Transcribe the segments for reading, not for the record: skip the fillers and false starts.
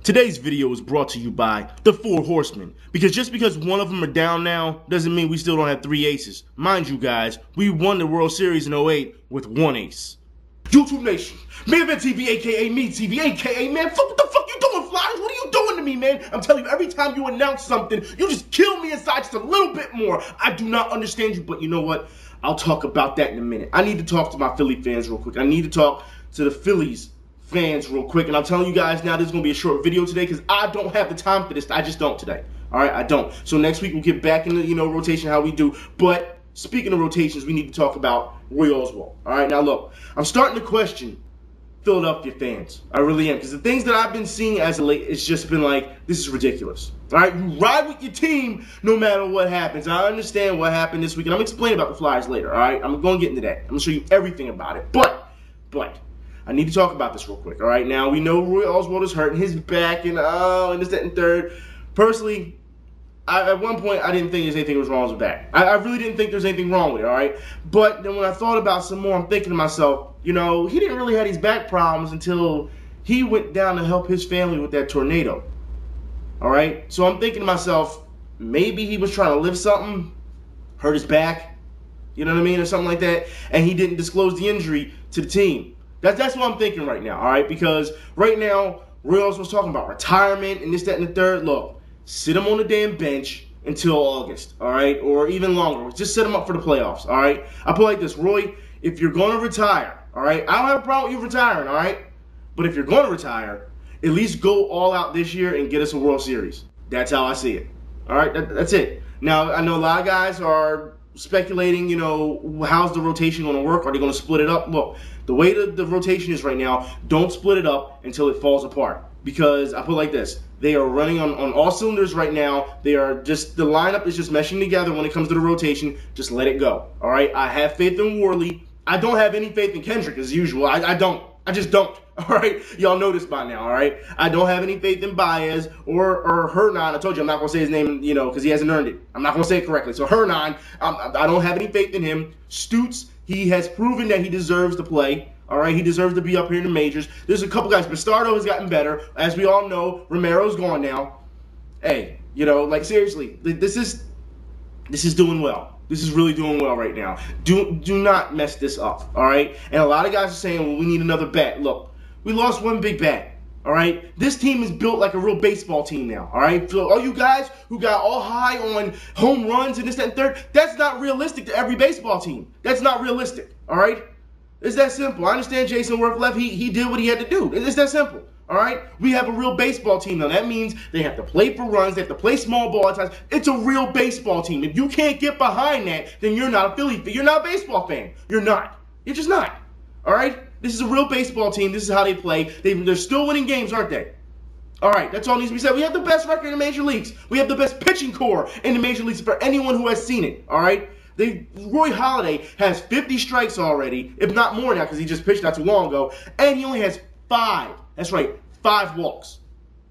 Today's video is brought to you by the Four Horsemen, because just because one of them are down now doesn't mean we still don't have three aces. Mind you guys, we won the World Series in 08 with one ace. YouTube Nation, Man TV, aka me TV, aka man, what the fuck you doing, Flyers? What are you doing to me, man? I'm telling you, every time you announce something, you just kill me inside just a little bit more. I do not understand you, but you know what? I'll talk about that in a minute. I need to talk to my Philly fans real quick. I need to talk to the Phillies fans real quick, and I'm telling you guys now, this is going to be a short video today because I don't have the time for this. I just don't today. All right, I don't. So next week we'll get back into, rotation how we do. But speaking of rotations, we need to talk about Roy Oswalt. All right, now look, I'm starting to question Philadelphia fans. I really am, because the things that I've been seeing as of late, it's just been like, this is ridiculous. All right, you ride with your team no matter what happens. I understand what happened this week, and I'm going to explain about the Flyers later. All right, I'm going to get into that. I'm going to show you everything about it. But I need to talk about this real quick, all right? Now, we know Roy Oswalt is hurt, and his back, and this, that, and third. Personally, at one point, I didn't think there's anything was wrong with his back. I really didn't think there's anything wrong with it, all right? But then when I thought about some more, I'm thinking to myself, he didn't really have these back problems until he went down to help his family with that tornado, all right? So I'm thinking to myself, maybe he was trying to lift something, hurt his back, you know what I mean, or something like that, and he didn't disclose the injury to the team. That's what I'm thinking right now, all right? Because right now, Roy Oswalt's talking about retirement and this, that, and the third. Look, sit him on the damn bench until August, all right? Or even longer. Just set him up for the playoffs, all right? I put it like this, Roy, if you're going to retire, all right? I don't have a problem with you retiring, all right? But if you're going to retire, at least go all out this year and get us a World Series. That's how I see it, all right? That's it. Now, I know a lot of guys are speculating, how's the rotation going to work? Are they going to split it up? Look, the way the rotation is right now, don't split it up until it falls apart. Because I put it like this, they are running on all cylinders right now. They are just, the lineup is just meshing together when it comes to the rotation. Just let it go, all right? I have faith in Worley. I don't have any faith in Kendrick as usual. I don't. I just don't. All right, y'all know this by now. All right, I don't have any faith in Baez or Hernan. I told you I'm not gonna say his name, because he hasn't earned it. I'm not gonna say it correctly. So Hernan, I don't have any faith in him. Stutz, he has proven that he deserves to play. All right, he deserves to be up here in the majors. There's a couple guys. Bastardo has gotten better, as we all know. Romero's gone now. Hey, seriously, this is doing well. This is really doing well right now. Do not mess this up, all right? And a lot of guys are saying, well, we need another bat. Look, we lost one big bat, all right? This team is built like a real baseball team now, all right? So all you guys who got all high on home runs and this, that, and third, that's not realistic to every baseball team. That's not realistic, all right? It's that simple. I understand Jason Worth left. He did what he had to do. It's that simple. All right? We have a real baseball team now. That means they have to play for runs. They have to play small ball at times. It's a real baseball team. If you can't get behind that, then you're not a Philly fan. You're not a baseball fan. You're not. You're just not. All right? This is a real baseball team. This is how they play. They're still winning games, aren't they? All right. That's all needs to be said. We have the best record in the major leagues. We have the best pitching core in the major leagues for anyone who has seen it. All right? Roy Halladay has 50 strikes already, if not more now, because he just pitched not too long ago, and he only has 5. That's right, 5 walks.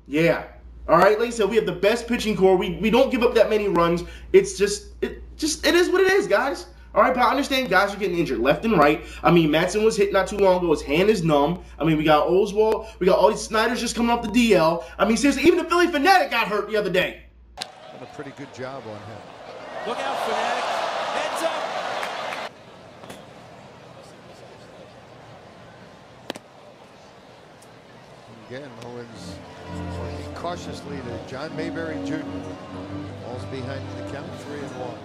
Yeah. All right, like I said, we have the best pitching core. We don't give up that many runs. It's just it is what it is, guys. All right, but I understand guys are getting injured left and right. I mean, Matson was hit not too long ago. His hand is numb. I mean, we got Oswalt. We got all these Snyders just coming off the DL. I mean, seriously, even the Philly Fanatic got hurt the other day. Done a pretty good job on him. Look out, Fanatic. Heads up. Again, Owens working cautiously to John Mayberry Jr. Ball's behind the count, 3-1.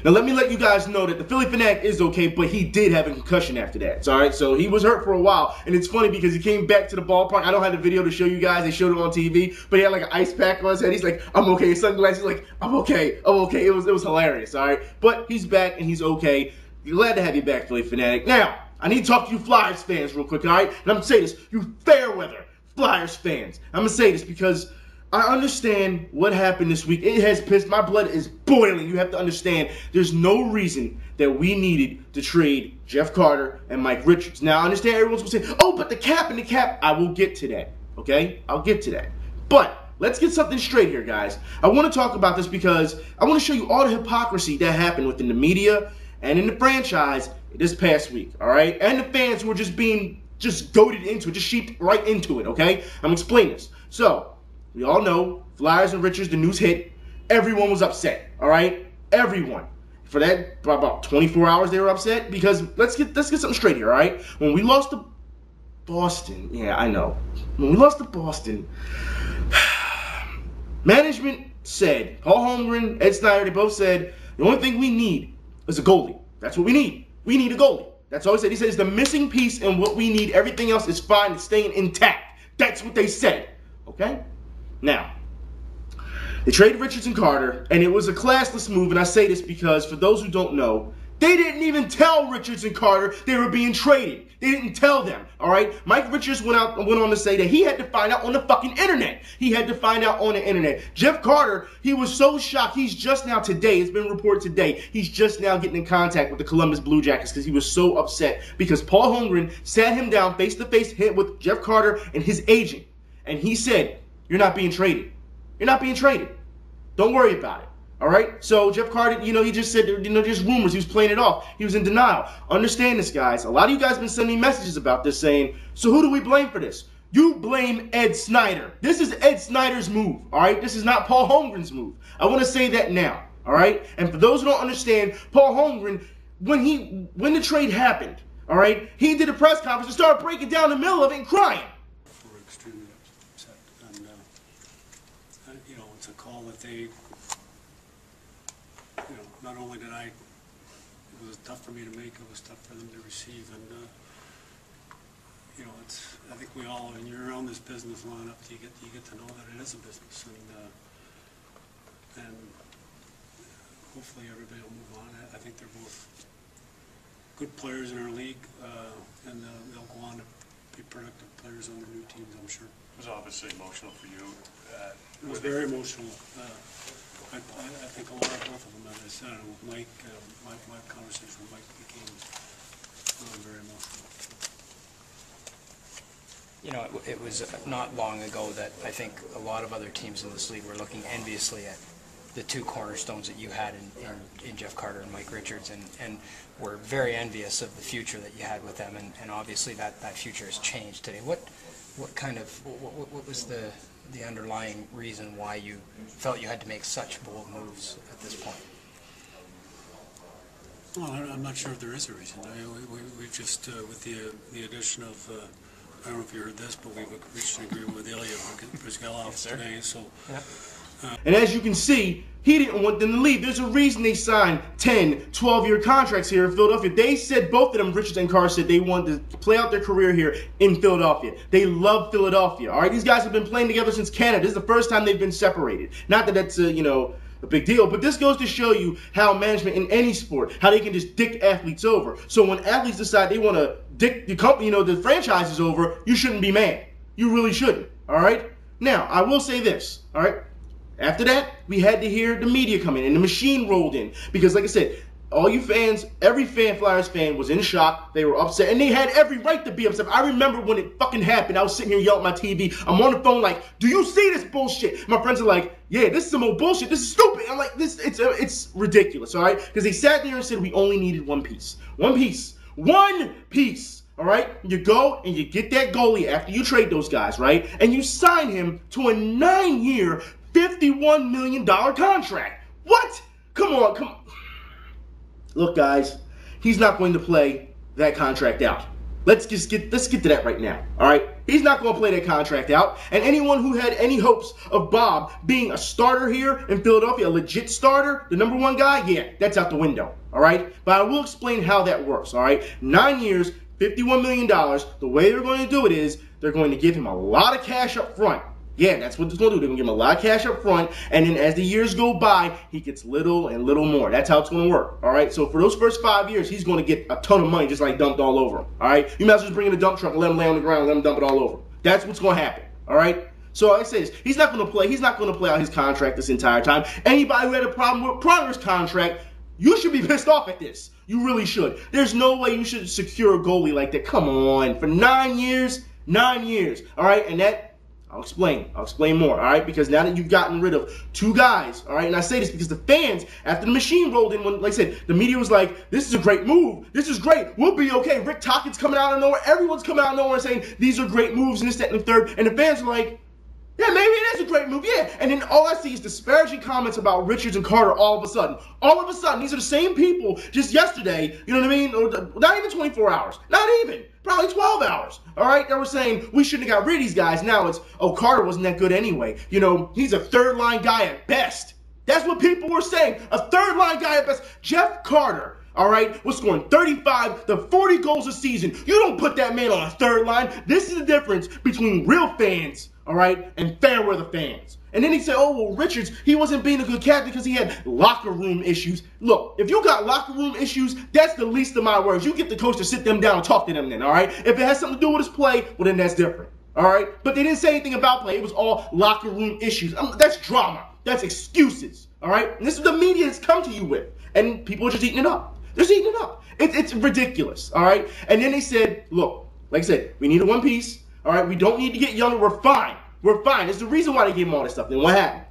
Now, let me let you guys know that the Philly Fanatic is okay, but he did have a concussion after that. All right, so he was hurt for a while, and it's funny because he came back to the ballpark. I don't have the video to show you guys. They showed it on TV, but he had like an ice pack on his head. He's like, I'm okay. His sunglasses, like, I'm okay. I'm okay. It was hilarious, all right? But he's back, and he's okay. Glad to have you back, Philly Fanatic. Now, I need to talk to you Flyers fans real quick, all right? And I'm going to say this, you fair-weather Flyers fans. I'm going to say this because I understand what happened this week. It has pissed. My blood is boiling. You have to understand there's no reason that we needed to trade Jeff Carter and Mike Richards. Now, I understand everyone's going to say, oh, but the cap and the cap. I will get to that, okay? I'll get to that. But let's get something straight here, guys. I want to talk about this because I want to show you all the hypocrisy that happened within the media and in the franchise this past week, all right? And the fans who were just being goaded into it, just sheeped right into it, okay? I'm going to explain this. So, we all know, Flyers and Richards, the news hit. Everyone was upset, all right? Everyone. For that, about 24 hours they were upset because let's get something straight here, all right? When we lost to Boston, yeah, I know. When we lost to Boston, management said, Paul Holmgren, Ed Snyder, they both said, the only thing we need is a goalie. That's what we need. We need a goalie. That's all he said. He said it's the missing piece and what we need. Everything else is fine. It's staying intact. That's what they said. Okay? Now, they traded Richards and Carter, and it was a classless move, and I say this because, for those who don't know, they didn't even tell Richards and Carter they were being traded. They didn't tell them, all right? Mike Richards went on to say that he had to find out on the fucking internet. He had to find out on the internet. Jeff Carter, he was so shocked. He's just now today, it's been reported today, he's just now getting in contact with the Columbus Blue Jackets because he was so upset because Paul Holmgren sat him down face-to-face with Jeff Carter and his agent, and he said, you're not being traded. You're not being traded. Don't worry about it. All right? So Jeff Carter, he just said, just rumors. He was playing it off. He was in denial. Understand this, guys. A lot of you guys have been sending me messages about this saying, so who do we blame for this? You blame Ed Snyder. This is Ed Snyder's move. All right? This is not Paul Holmgren's move. I want to say that now. All right? And for those who don't understand, Paul Holmgren, when the trade happened, all right, he did a press conference and started breaking down the middle of it and crying. We're extremely upset. And, it's a call that they... not only did it was tough for me to make, it was tough for them to receive, and I think we all, when you're around this business long enough, you get to know that it is a business, and hopefully everybody will move on. I think they're both good players in our league, and they'll go on to be productive players on their new teams, I'm sure. It was obviously emotional for you. It was very emotional. I think a lot of both of them, as I said, and with Mike, my conversation with Mike became very emotional. It was not long ago that I think a lot of other teams in this league were looking enviously at the two cornerstones that you had in Jeff Carter and Mike Richards, and were very envious of the future that you had with them, and obviously that future has changed today. What was the underlying reason why you felt you had to make such bold moves at this point? Well, I'm not sure if there is a reason. We just, with the addition of, I don't know if you heard this, but we've reached an agreement with Ilya Brizgalov today. So, yep. And as you can see, he didn't want them to leave. There's a reason they signed 10, 12-year contracts here in Philadelphia. They said, both of them, Richards and Carr, said they wanted to play out their career here in Philadelphia. They love Philadelphia. All right, these guys have been playing together since Canada. This is the first time they've been separated. Not that that's a big deal, but this goes to show you how management in any sport, how they can just dick athletes over. So when athletes decide they want to dick the company, the franchise is over, you shouldn't be mad. You really shouldn't. All right. Now I will say this. All right. After that, we had to hear the media come in, and the machine rolled in. Because, like I said, all you fans, every Flyers fan was in shock. They were upset, and they had every right to be upset. I remember when it fucking happened, I was sitting here yelling at my TV. I'm on the phone like, do you see this bullshit? My friends are like, yeah, this is some old bullshit. This is stupid. I'm like, it's ridiculous, all right? Because they sat there and said we only needed one piece. One piece. One piece. All right? You go and you get that goalie after you trade those guys, right? And you sign him to a 9-year, $51 million contract. What? Come on. Look, guys, he's not going to play that contract out. Let's get to that right now. All right? He's not going to play that contract out. And anyone who had any hopes of Bob being a starter here in Philadelphia, a legit starter, the number one guy, yeah, that's out the window. All right? But I will explain how that works. All right? 9 years, $51 million. The way they're going to do it is they're going to give him a lot of cash up front. Yeah, that's what they're going to do. They're going to give him a lot of cash up front, and then as the years go by, he gets little and little more. That's how it's going to work, all right? So for those first 5 years, he's going to get a ton of money just like dumped all over him, all right? You might as well just bring in a dump truck and let him lay on the ground and let him dump it all over him. That's what's going to happen, all right? So like I say this, he's not going to play out his contract this entire time. Anybody who had a problem with Pronger's contract, you should be pissed off at this. You really should. There's no way you should secure a goalie like that. Come on. For 9 years, 9 years, all right? And that... I'll explain. I'll explain more, all right? Because now that you've gotten rid of 2 guys, all right? And I say this because the fans, after the machine rolled in, when, like I said, the media was like, this is a great move. This is great. We'll be okay. Rick Tockett's coming out of nowhere. Everyone's coming out of nowhere saying these are great moves and this, that, and the third. And the fans are like, yeah, maybe it is a great move, yeah. And then all I see is disparaging comments about Richards and Carter all of a sudden. All of a sudden, these are the same people just yesterday, you know what I mean? Or not even 24 hours. Not even. Probably 12 hours, all right? They were saying we shouldn't have got rid of these guys. Now it's, oh, Carter wasn't that good anyway. You know, he's a third-line guy at best. That's what people were saying. A third-line guy at best. Jeff Carter, all right, was scoring 35 to 40 goals a season. You don't put that man on a third line. This is the difference between real fans, all right, and fair weather fans. And then he said, oh, well, Richards, he wasn't being a good captain because he had locker room issues. Look, if you got locker room issues, that's the least of my worries. You get the coach to sit them down and talk to them then, all right? If it has something to do with his play, well, then that's different, all right? But they didn't say anything about play. It was all locker room issues. That's drama. That's excuses, all right? And this is what the media has come to you with. And people are just eating it up. They're just eating it up. It's ridiculous, all right? And then they said, look, like I said, we need a one piece, all right? We don't need to get younger. We're fine. We're fine. It's the reason why they gave them all this stuff. Then what happened?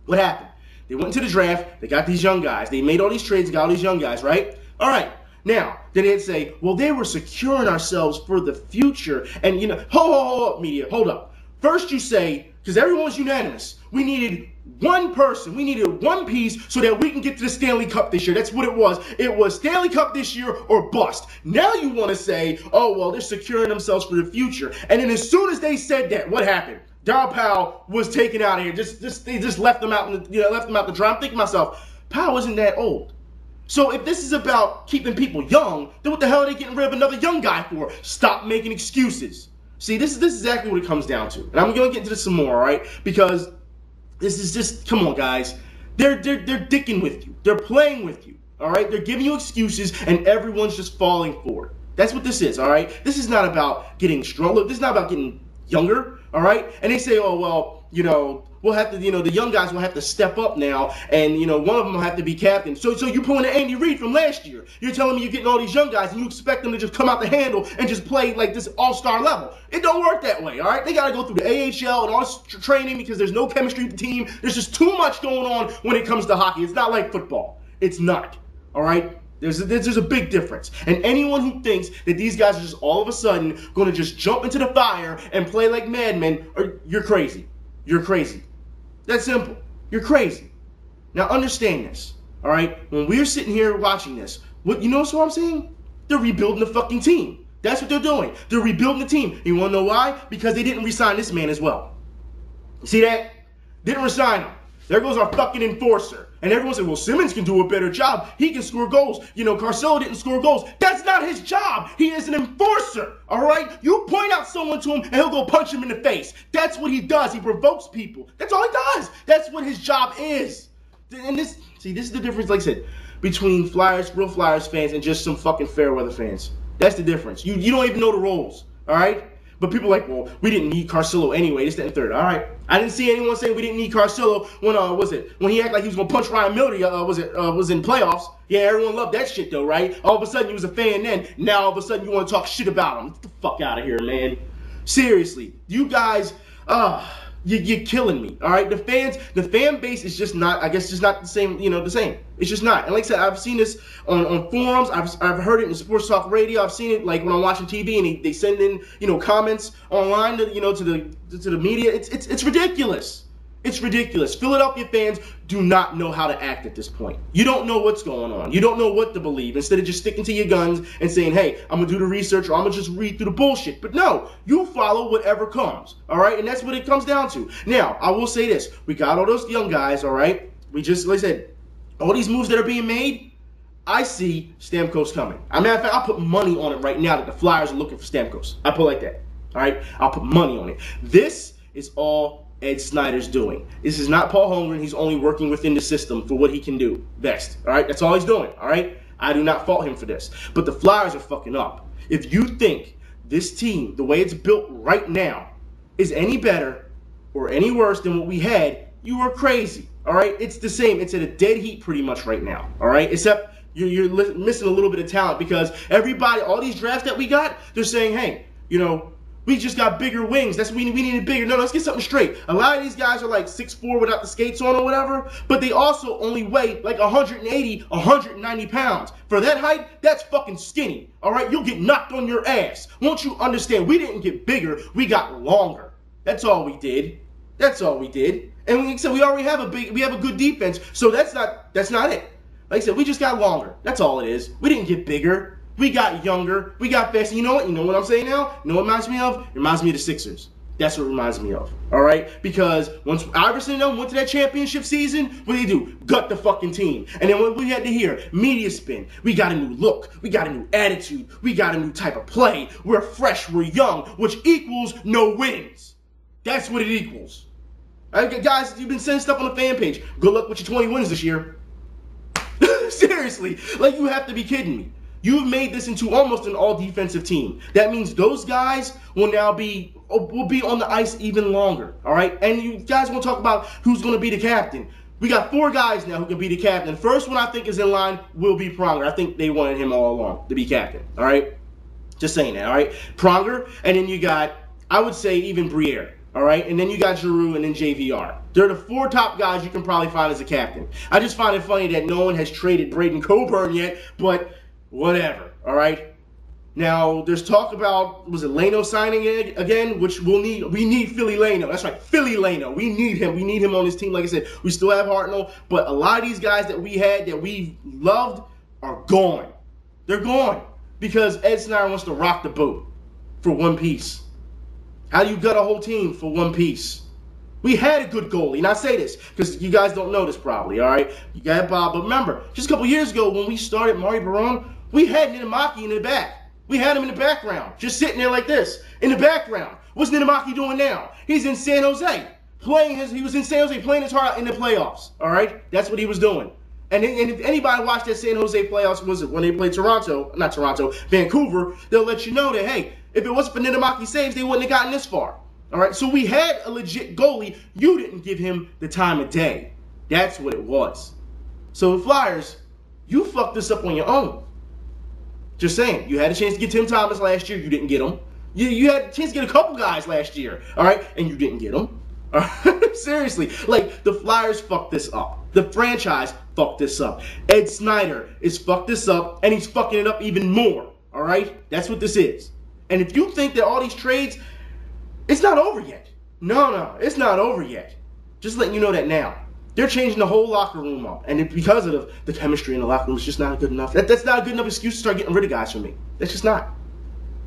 What happened? They went into the draft. They got these young guys. They made all these trades, got all these young guys, right? All right. Now, then they'd say, well, they were securing ourselves for the future. And, you know, hold up, media. Hold up. First you say, because everyone was unanimous, we needed one person. We needed one piece so that we can get to the Stanley Cup this year. That's what it was. It was Stanley Cup this year or bust. Now you want to say, oh, well, they're securing themselves for the future. And then as soon as they said that, what happened? Darryl Powell was taken out of here. They just left them out, left them out the dry. I'm thinking to myself, Powell isn't that old. So if this is about keeping people young, then what the hell are they getting rid of another young guy for? Stop making excuses. See, this is exactly what it comes down to. And I'm going to get into this some more, all right? Because this is just, come on, guys. They're dicking with you. They're playing with you, all right? They're giving you excuses, and everyone's just falling for it. That's what this is, all right? This is not about getting strong. Look, this is not about getting younger, all right? And they say, oh, well, you know, we'll have to, you know, the young guys will have to step up now, and, you know, one of them will have to be captain. So you're pulling an Andy Reid from last year. You're telling me you're getting all these young guys, and you expect them to just come out the handle and just play like this all-star level. It don't work that way, all right? They got to go through the AHL and all this training because there's no chemistry with the team. There's just too much going on when it comes to hockey. It's not like football. It's not, all right? There's a big difference. And anyone who thinks that these guys are just all of a sudden going to just jump into the fire and play like madmen, you're crazy. You're crazy. That's simple. You're crazy. Now understand this, all right? When we're sitting here watching this, what I'm saying? They're rebuilding the fucking team. That's what they're doing. They're rebuilding the team. You want to know why? Because they didn't re-sign this man as well. See that? Didn't re-sign him. There goes our fucking enforcer. And everyone said, well, Simmons can do a better job. He can score goals. You know, Carcillo didn't score goals. That's not his job. He is an enforcer, all right? You point out someone to him, and he'll go punch him in the face. That's what he does. He provokes people. That's all he does. That's what his job is. And this is the difference, like I said, between real Flyers fans and just some fucking fair weather fans. That's the difference. You don't even know the roles, all right? But people are like, well, we didn't need Carcillo anyway. This, that, and third. All right. I didn't see anyone saying we didn't need Carcillo when he acted like he was gonna punch Ryan Miller. Was in playoffs. Yeah, everyone loved that shit though, right? All of a sudden you was a fan then. Now all of a sudden you want to talk shit about him. Get the fuck out of here, man. Seriously, you guys, you're killing me. All right, the fan base is just not. I guess just not the same. You know, the same. It's just not. And like I said, I've seen this on forums. I've heard it in sports talk radio. I've seen it like when I'm watching TV and they send in comments online to the media. It's ridiculous. It's ridiculous. Philadelphia fans do not know how to act at this point. You don't know what's going on. You don't know what to believe. Instead of just sticking to your guns and saying, hey, I'm going to do the research or I'm going to just read through the bullshit. But no, you follow whatever comes. All right? And that's what it comes down to. Now, I will say this. We got all those young guys, all right? We just, like I said, all these moves that are being made, I see Stamkos coming. As a matter of fact, I'll put money on it right now that the Flyers are looking for Stamkos. I put it like that. All right? I'll put money on it. This is all Ed Snyder's doing. This is not Paul Holmgren. He's only working within the system for what he can do best. All right? That's all he's doing. All right? I do not fault him for this. But the Flyers are fucking up. If you think this team, the way it's built right now, is any better or any worse than what we had, you are crazy. All right? It's the same. It's at a dead heat pretty much right now. All right? Except you're missing a little bit of talent because everybody, all these drafts that we got, they're saying, hey, We just got bigger wings. That's we needed bigger. No, let's get something straight. A lot of these guys are like 6'4" without the skates on or whatever, but they also only weigh like 180, 190 pounds. For that height, that's fucking skinny. All right, you'll get knocked on your ass. Won't you understand? We didn't get bigger. We got longer. That's all we did. That's all we did. And we said we already have a good defense. So that's not it. Like I said, we just got longer. That's all it is. We didn't get bigger. We got younger. We got faster. You know what? You know what I'm saying now? You know what it reminds me of? It reminds me of the Sixers. That's what it reminds me of. All right? Because once Iverson and them went to that championship season, what did they do? Gut the fucking team. And then what we had to hear? Media spin. We got a new look. We got a new attitude. We got a new type of play. We're fresh. We're young, which equals no wins. That's what it equals. All right, guys, you've been sending stuff on the fan page. Good luck with your 20 wins this year. Seriously. Like, you have to be kidding me. You've made this into almost an all-defensive team. That means those guys will be on the ice even longer, all right? And you guys want to talk about who's going to be the captain. We got 4 guys now who can be the captain. The first one I think is in line will be Pronger. I think they wanted him all along to be captain, all right? Just saying that, all right? Pronger, and then you got, I would say, even Briere, all right? And then you got Giroux and then JVR. They're the 4 top guys you can probably find as a captain. I just find it funny that no one has traded Braden Coburn yet, but whatever, all right? Now, there's talk about, was it Leno signing again, which we need Philly Leno. That's right, Philly Leno. We need him. We need him on this team. Like I said, we still have Hartnell, but a lot of these guys that we had, that we loved, are gone. They're gone because Ed Snyder wants to rock the boat for one piece. How do you gut a whole team for one piece? We had a good goalie, and I say this because you guys don't know this probably, all right? You got Bob, but remember, just a couple years ago when we started Mari Baron, we had Ninemaki in the back. We had him in the background, just sitting there like this, in the background. What's Ninemaki doing now? He's in San Jose, he was in San Jose playing his heart out in the playoffs, all right? That's what he was doing. And if anybody watched that San Jose playoffs, was it when they played Vancouver, they'll let you know that, hey, if it wasn't for Ninemaki saves, they wouldn't have gotten this far. All right, so we had a legit goalie. You didn't give him the time of day. That's what it was. So the Flyers, you fucked this up on your own. Just saying, you had a chance to get Tim Thomas last year. You didn't get him. You had a chance to get a couple guys last year, all right, and you didn't get them. All right? Seriously, like, the Flyers fucked this up. The franchise fucked this up. Ed Snyder is fucked this up, and he's fucking it up even more, all right? That's what this is. And if you think that all these trades, it's not over yet. No, it's not over yet. Just letting you know that now. They're changing the whole locker room up. And because of the chemistry in the locker room, it's just not good enough. That's not a good enough excuse to start getting rid of guys from me. That's just not.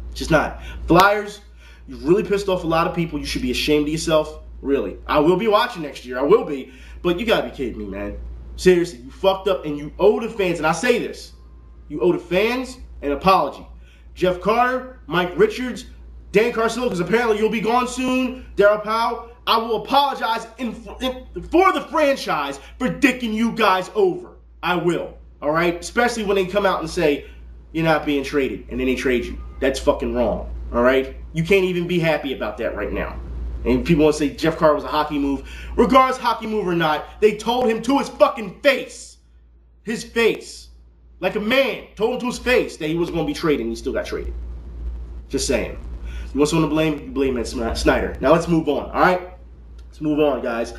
It's just not. Flyers, you really pissed off a lot of people. You should be ashamed of yourself. Really. I will be watching next year. I will be. But you got to be kidding me, man. Seriously, you fucked up and you owe the fans, and I say this, you owe the fans an apology. Jeff Carter, Mike Richards, Dan Carcillo, because apparently you'll be gone soon, Darryl Powell, I will apologize for the franchise for dicking you guys over. I will, all right? Especially when they come out and say, you're not being traded, and then they trade you. That's fucking wrong, all right? You can't even be happy about that right now. And people want to say Jeff Carter was a hockey move. Regardless, hockey move or not, they told him to his fucking face. His face. Like a man. Told him to his face that he was going to be traded, and he still got traded. Just saying. You want someone to blame? You blame Ed Snyder. Now let's move on, all right? Let's move on, guys.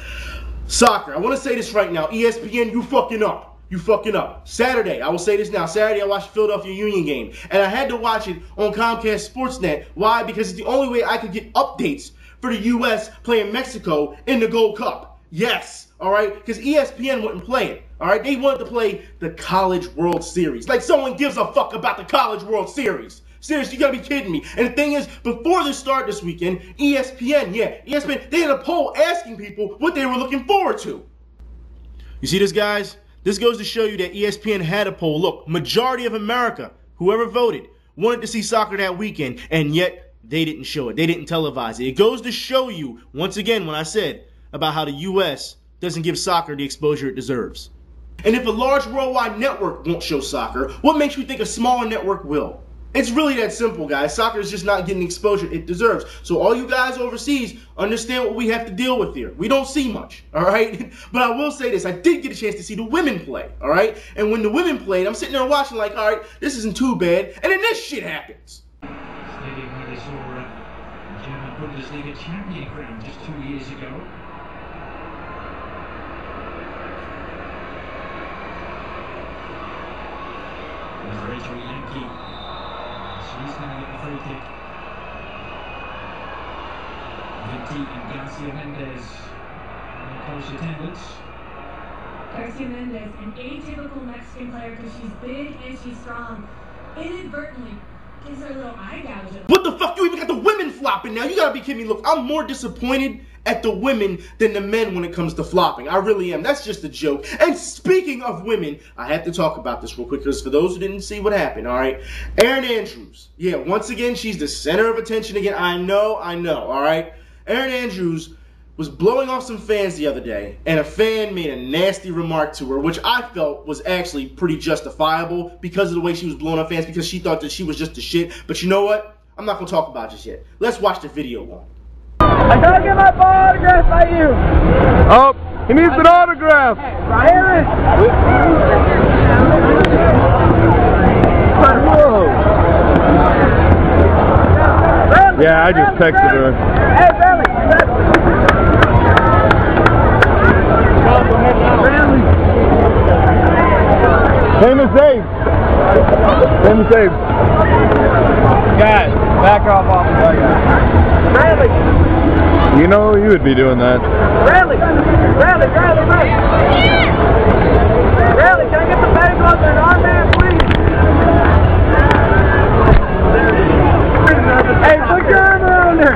Soccer. I want to say this right now. ESPN, you fucking up. You fucking up. Saturday, I will say this now. Saturday, I watched the Philadelphia Union game. And I had to watch it on Comcast Sportsnet. Why? Because it's the only way I could get updates for the U.S. playing Mexico in the Gold Cup. Yes. All right? Because ESPN wouldn't play it. All right? They wanted to play the College World Series. Like someone gives a fuck about the College World Series. Seriously, you gotta be kidding me. And the thing is, before this start this weekend, ESPN, they had a poll asking people what they were looking forward to. You see this, guys? This goes to show you that ESPN had a poll. Look, majority of America, whoever voted, wanted to see soccer that weekend, and yet they didn't show it. They didn't televise it. It goes to show you, once again, when I said about how the U.S. doesn't give soccer the exposure it deserves. And if a large worldwide network won't show soccer, what makes you think a smaller network will? It's really that simple, guys. Soccer is just not getting the exposure it deserves. So all you guys overseas, understand what we have to deal with here. We don't see much, all right? But I will say this. I did get a chance to see the women play, all right? And when the women played, I'm sitting there watching like, all right, this isn't too bad. And then this shit happens. Stadium where they saw German Bundesliga champion crown just 2 years ago. There's Rachel Yankee. She's going to get the free kick. Vinti and Garcia Mendez in close attendance. Garcia Mendez, an atypical Mexican player because she's big and she's strong, inadvertently gives her a little eye gouge. What the fuck? You even got the women flopping now. You gotta be kidding me. Look, I'm more disappointed at the women than the men when it comes to flopping. I really am. That's just a joke. And speaking of women, I have to talk about this real quick because for those who didn't see what happened, all right? Erin Andrews. Yeah, once again, she's the center of attention again. I know, all right? Erin Andrews was blowing off some fans the other day, and a fan made a nasty remark to her, which I felt was actually pretty justifiable because of the way she was blowing off fans, because she thought that she was just the shit. But you know what? I'm not going to talk about it just yet. Let's watch the video on. I gotta get my ball autographed by you. Oh, he needs an autograph. Aaron. Yeah, I just texted her. Hey, Bradley. Famous Dave. Famous Dave. Guys, back off the dugout. Bradley. You know you would be doing that. Bradley. Bradley, can I get the batting gloves and an armband, please? Hey, put your arm around her.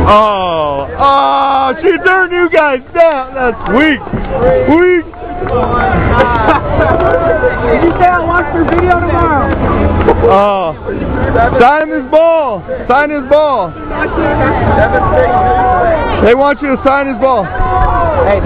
Oh, she turned you guys down. That's weak. Weak. Did you say I'll watch your video tomorrow? Oh, sign his ball. Sign his ball. They want you to sign his ball. Hey,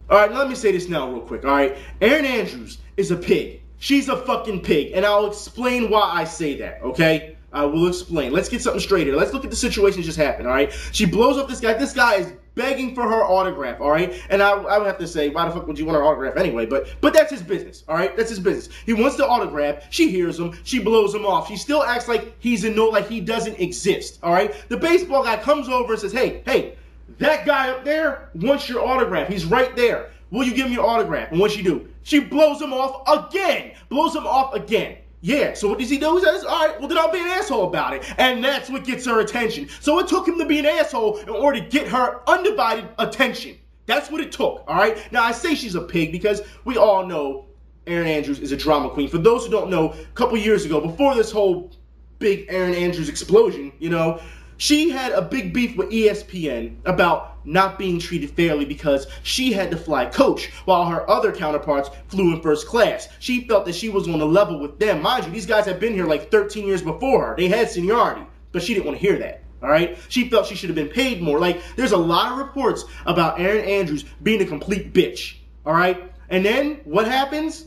Alright, let me say this now real quick, alright? Erin Andrews is a pig. She's a fucking pig, and I'll explain why I say that, okay? I will explain. Let's get something straight here. Let's look at the situation that just happened, alright? She blows up this guy. This guy is begging for her autograph, alright? And I would have to say, why the fuck would you want her autograph anyway? But that's his business, alright? That's his business. He wants the autograph. She hears him. She blows him off. She still acts like he's a no, like he doesn't exist, alright? The baseball guy comes over and says, hey, that guy up there wants your autograph. He's right there. Will you give him your autograph? And what's she do? She blows him off again. Blows him off again. Yeah, so what does he do? He says, all right, well, then I'll be an asshole about it. And that's what gets her attention. So it took him to be an asshole in order to get her undivided attention. That's what it took, all right? Now, I say she's a pig because we all know Erin Andrews is a drama queen. For those who don't know, a couple years ago, before this whole big Erin Andrews explosion, you know, she had a big beef with ESPN about not being treated fairly because she had to fly coach while her other counterparts flew in first class. She felt that she was on a level with them. Mind you, these guys had been here like 13 years before her. They had seniority, but she didn't want to hear that. All right? She felt she should have been paid more. Like, there's a lot of reports about Erin Andrews being a complete bitch. All right? And then what happens?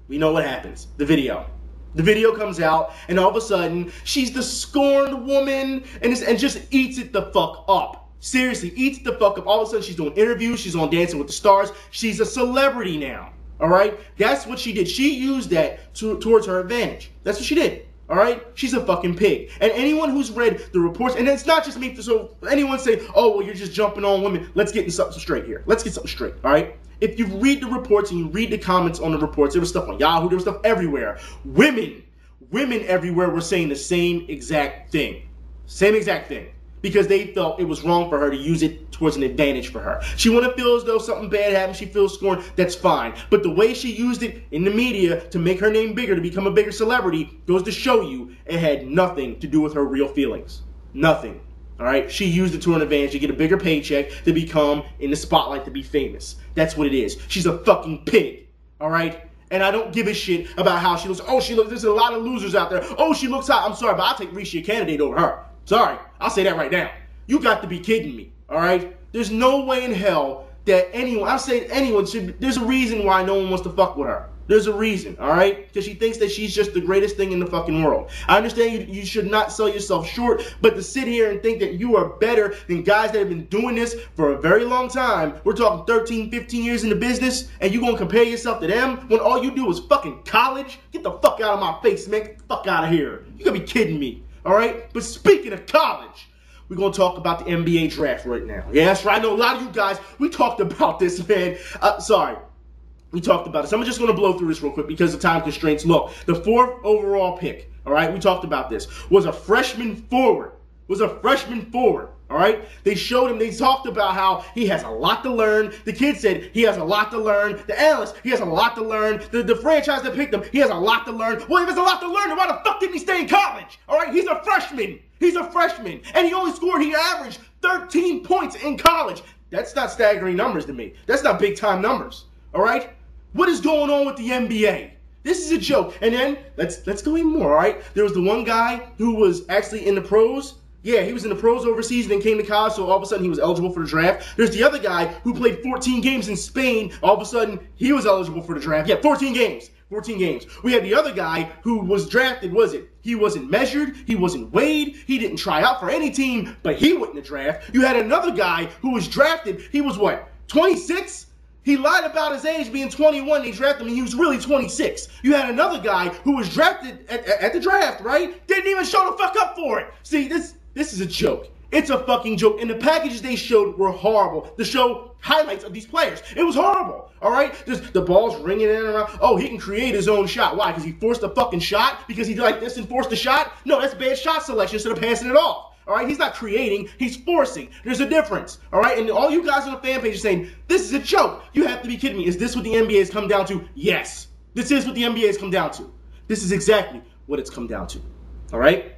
We know what happens. The video. The video comes out, and all of a sudden, she's the scorned woman, and just eats it the fuck up. Seriously, eats the fuck up. All of a sudden, she's doing interviews. She's on Dancing with the Stars. She's a celebrity now. All right? That's what she did. She used that towards her advantage. That's what she did. All right? She's a fucking pig. And anyone who's read the reports, and it's not just me, so anyone say, oh, well, you're just jumping on women. Let's get something straight here. Let's get something straight. All right? If you read the reports and you read the comments on the reports, there was stuff on Yahoo, there was stuff everywhere. Women everywhere were saying the same exact thing. Same exact thing. Because they felt it was wrong for her to use it towards an advantage for her. She want to feel as though something bad happened, she feels scorned, that's fine. But the way she used it in the media to make her name bigger, to become a bigger celebrity, goes to show you it had nothing to do with her real feelings. Nothing. All right, she used it to an advantage to get a bigger paycheck, to become in the spotlight, to be famous. That's what it is. She's a fucking pig. All right, and I don't give a shit about how she looks. Oh, she looks. There's a lot of losers out there. Oh, she looks hot. I'm sorry, but I'll take Risha candidate over her. Sorry, I'll say that right now. You got to be kidding me. All right, there's no way in hell that anyone. I say anyone should. There's a reason why no one wants to fuck with her. There's a reason, all right? Because she thinks that she's just the greatest thing in the fucking world. I understand you should not sell yourself short, but to sit here and think that you are better than guys that have been doing this for a very long time, we're talking 13, 15 years in the business, and you're going to compare yourself to them when all you do is fucking college? Get the fuck out of my face, man. Get the fuck out of here. You gotta be kidding me, all right? But speaking of college, we're going to talk about the NBA draft right now. Yeah, that's right. I know a lot of you guys, we talked about this, man. Sorry. We talked about this. I'm just going to blow through this real quick because of time constraints. Look, the 4th overall pick, all right, we talked about this, was a freshman forward. All right? They showed him, they talked about how he has a lot to learn. The kid said he has a lot to learn. The analyst, he has a lot to learn. The franchise that picked him, he has a lot to learn. Well, if he has a lot to learn, then why the fuck didn't he stay in college? All right? He's a freshman. And he only scored, he averaged 13 points in college. That's not staggering numbers to me. That's not big-time numbers. All right? What is going on with the NBA? This is a joke. And then, let's go even more, all right? There was the one guy who was actually in the pros. Yeah, he was in the pros overseas and then came to college, so all of a sudden he was eligible for the draft. There's the other guy who played 14 games in Spain. All of a sudden, he was eligible for the draft. Yeah, 14 games. 14 games. We had the other guy who was drafted, he wasn't measured, he wasn't weighed, he didn't try out for any team, but he went in the draft. You had another guy who was drafted, he was what, 26? He lied about his age being 21. They drafted him, and he was really 26. You had another guy who was drafted at the draft, right? Didn't even show the fuck up for it. See, this is a joke. It's a fucking joke. And the packages they showed were horrible. To show highlights of these players. It was horrible. All right? Just the ball's ringing in and around. Oh, he can create his own shot. Why? Because he forced a fucking shot? Because he like this and forced a shot? No, that's bad shot selection instead of passing it off. All right, he's not creating, he's forcing. There's a difference. All right, and all you guys on the fan page are saying, this is a joke. You have to be kidding me. Is this what the NBA has come down to? Yes. This is what the NBA has come down to. This is exactly what it's come down to. All right?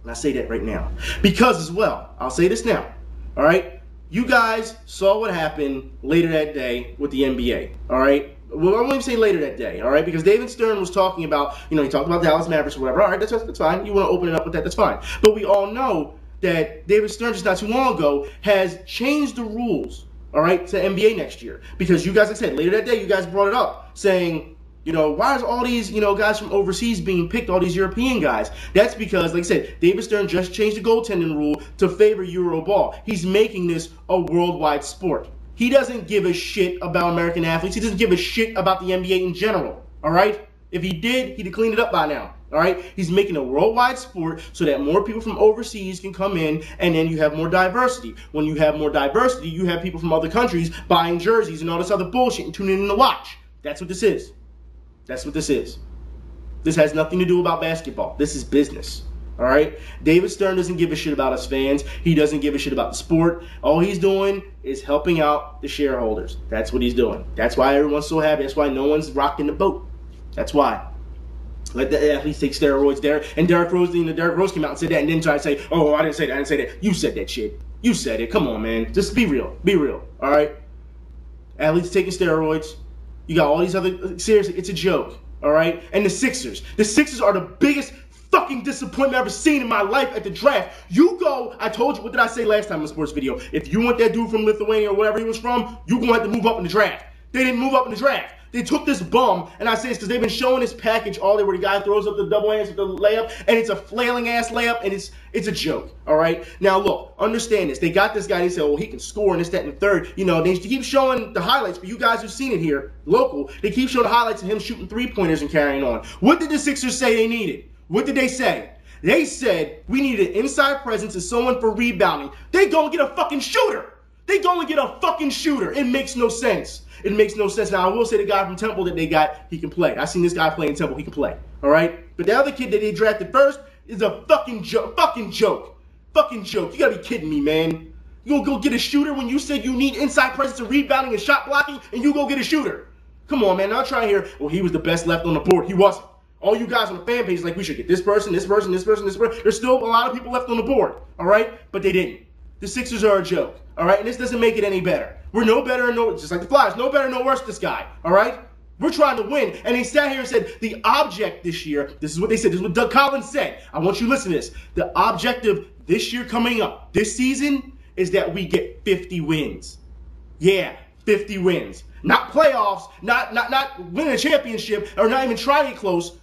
And I say that right now. Because as well, I'll say this now. All right? You guys saw what happened later that day with the NBA. All right? Well, I won't even say later that day, all right? Because David Stern was talking about, he talked about Dallas Mavericks or whatever. All right, that's fine. You want to open it up with that, that's fine. But we all know that David Stern just not too long ago has changed the rules, all right, to NBA next year. Because you guys, like I said, later that day, you guys brought it up saying, why is all these, guys from overseas being picked, all these European guys? That's because, like I said, David Stern just changed the goaltending rule to favor Euro ball. He's making this a worldwide sport. He doesn't give a shit about American athletes. He doesn't give a shit about the NBA in general, all right? If he did, he'd have cleaned it up by now, all right? He's making a worldwide sport so that more people from overseas can come in, and then you have more diversity. When you have more diversity, you have people from other countries buying jerseys and all this other bullshit and tuning in to watch. That's what this is. That's what this is. This has nothing to do about basketball. This is business. All right? David Stern doesn't give a shit about us fans. He doesn't give a shit about the sport. All he's doing is helping out the shareholders. That's what he's doing. That's why everyone's so happy. That's why no one's rocking the boat. That's why. Let the athletes take steroids there. And Derrick Rose came out and said that and then tried to say, oh, I didn't say that. I didn't say that. You said that shit. You said it. Come on, man. Just be real. Be real. All right? Athletes taking steroids. You got all these other... Seriously, it's a joke. All right? And the Sixers. The Sixers are the biggest fucking disappointment I've ever seen in my life at the draft. You go, I told you, what did I say last time in the sports video? If you want that dude from Lithuania or wherever he was from, you're going to have to move up in the draft. They didn't move up in the draft. They took this bum, and I say this because they've been showing this package all day where the guy throws up the double hands with the layup, and it's a flailing ass layup, and it's a joke, all right? Now, look, understand this. They got this guy, they said, oh, he can score and this, that, and the third. They keep showing the highlights for you guys who've seen it here, local. They keep showing the highlights of him shooting three-pointers and carrying on. What did the Sixers say they needed? What did they say? They said we needed an inside presence and someone for rebounding. They go and get a fucking shooter. They go and get a fucking shooter. It makes no sense. It makes no sense. Now, I will say the guy from Temple that they got, he can play. I seen this guy play in Temple. He can play. All right? But the other kid that they drafted first is a fucking joke. Fucking joke. Fucking joke. You gotta be kidding me, man. You gonna go get a shooter when you said you need inside presence and rebounding and shot blocking, and you go get a shooter? Come on, man. Now try here. Well, he was the best left on the board. He wasn't. All you guys on the fan page is like, we should get this person, this person, this person, this person. There's still a lot of people left on the board, all right? But they didn't. The Sixers are a joke, all right? And this doesn't make it any better. We're no better and no, just like the Flyers, no better, no worse this guy, all right? We're trying to win. And they sat here and said, the object this year, this is what they said, this is what Doug Kallon said. I want you to listen to this. The objective this year coming up, this season, is that we get 50 wins. Yeah, 50 wins. Not playoffs, not winning a championship, or not even trying to get close.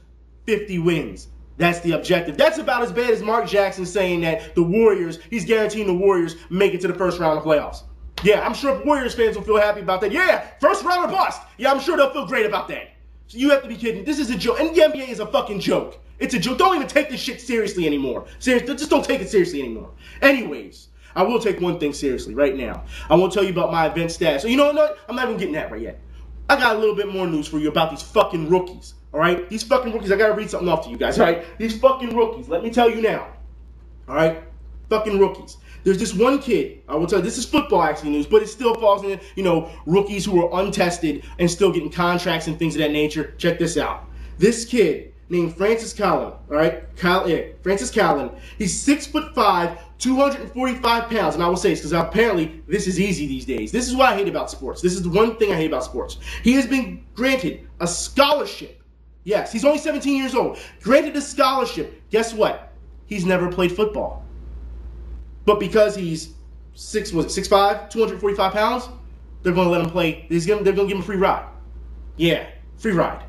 50 wins. That's the objective. That's about as bad as Mark Jackson saying that the Warriors, he's guaranteeing the Warriors make it to the first round of playoffs. Yeah, I'm sure Warriors fans will feel happy about that. Yeah, first round or bust. Yeah, I'm sure they'll feel great about that. So you have to be kidding. This is a joke. And the NBA is a fucking joke. It's a joke. Don't even take this shit seriously anymore. Seriously, just don't take it seriously anymore. Anyways, I will take one thing seriously right now. I want to tell you about my event status. So you know what? I'm not even getting that right yet. I got a little bit more news for you about these fucking rookies. All right? These fucking rookies. I got to read something off to you guys. All right? These fucking rookies. Let me tell you now. All right? Fucking rookies. There's this one kid, I will tell you, this is football actually news, but it still falls in, you know, rookies who are untested and still getting contracts and things of that nature. Check this out. This kid named Francis Kallon, all right? Francis Kallon. He's 6'5", 245 pounds. And I will say this because apparently this is easy these days. This is what I hate about sports. This is the one thing I hate about sports. He has been granted a scholarship. Yes, he's only 17 years old. Granted a scholarship. Guess what? He's never played football. But because he's 6'5", 245 pounds, they're going to let him play. They're going to give him a free ride. Yeah, free ride.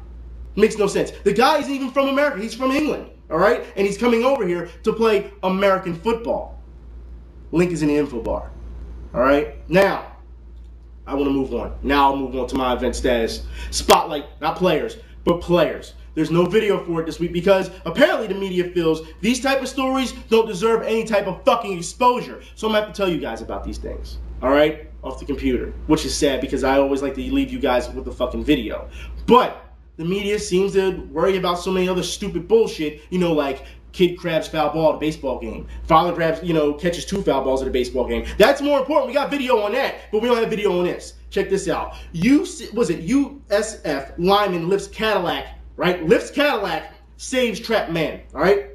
Makes no sense. The guy isn't even from America. He's from England, all right? And he's coming over here to play American football. Link is in the info bar, all right? Now, I want to move on. Now I'll move on to my event status. Spotlight, not players, but players. There's no video for it this week because apparently the media feels these type of stories don't deserve any type of fucking exposure. So I'm going to have to tell you guys about these things, all right? Off the computer, which is sad because I always like to leave you guys with the fucking video. But the media seems to worry about so many other stupid bullshit, you know, like kid grabs foul ball at a baseball game. Father grabs, you know, catches 2 foul balls at a baseball game. That's more important. We got video on that, but we don't have video on this. Check this out. USF lineman lifts Cadillac, right? Lifts Cadillac, saves trapped man, all right?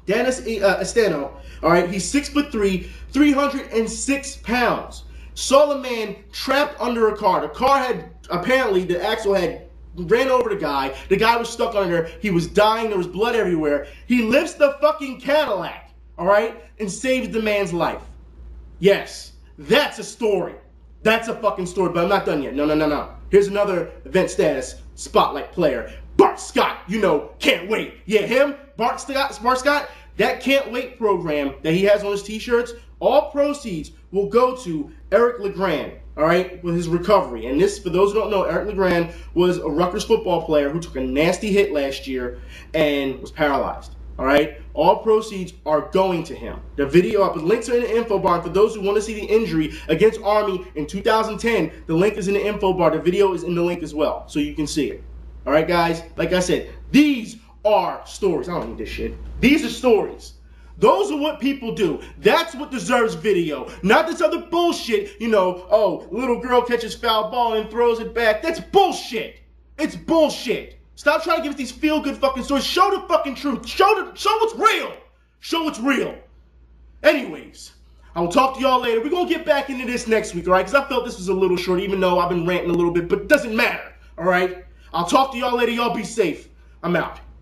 Dennis Estano, all right? He's 6'3", 306 pounds. Saw a man trapped under a car. The car had, apparently, the axle had ran over the guy. The guy was stuck under. He was dying. There was blood everywhere. He lifts the fucking Cadillac, all right, and saves the man's life. Yes, that's a story. That's a fucking story, but I'm not done yet. No. Here's another event status spotlight player. Bart Scott, you know, can't wait. Yeah, him, Bart Scott, that can't wait program that he has on his t-shirts, all proceeds will go to Eric LeGrand, all right, with his recovery. And this, for those who don't know, Eric LeGrand was a Rutgers football player who took a nasty hit last year and was paralyzed, all right? All proceeds are going to him. The video, the links are in the info bar. For those who want to see the injury against Army in 2010, the link is in the info bar. The video is in the link as well, so you can see it. All right, guys? Like I said, these are stories. I don't need this shit. These are stories. Those are what people do. That's what deserves video. Not this other bullshit, you know, oh, little girl catches foul ball and throws it back. That's bullshit. It's bullshit. Stop trying to give us these feel-good fucking stories. Show the fucking truth. Show what's real. Show what's real. Anyways, I will talk to y'all later. We're going to get back into this next week, all right? Because I felt this was a little short, even though I've been ranting a little bit, but it doesn't matter, all right? I'll talk to y'all later. Y'all be safe. I'm out.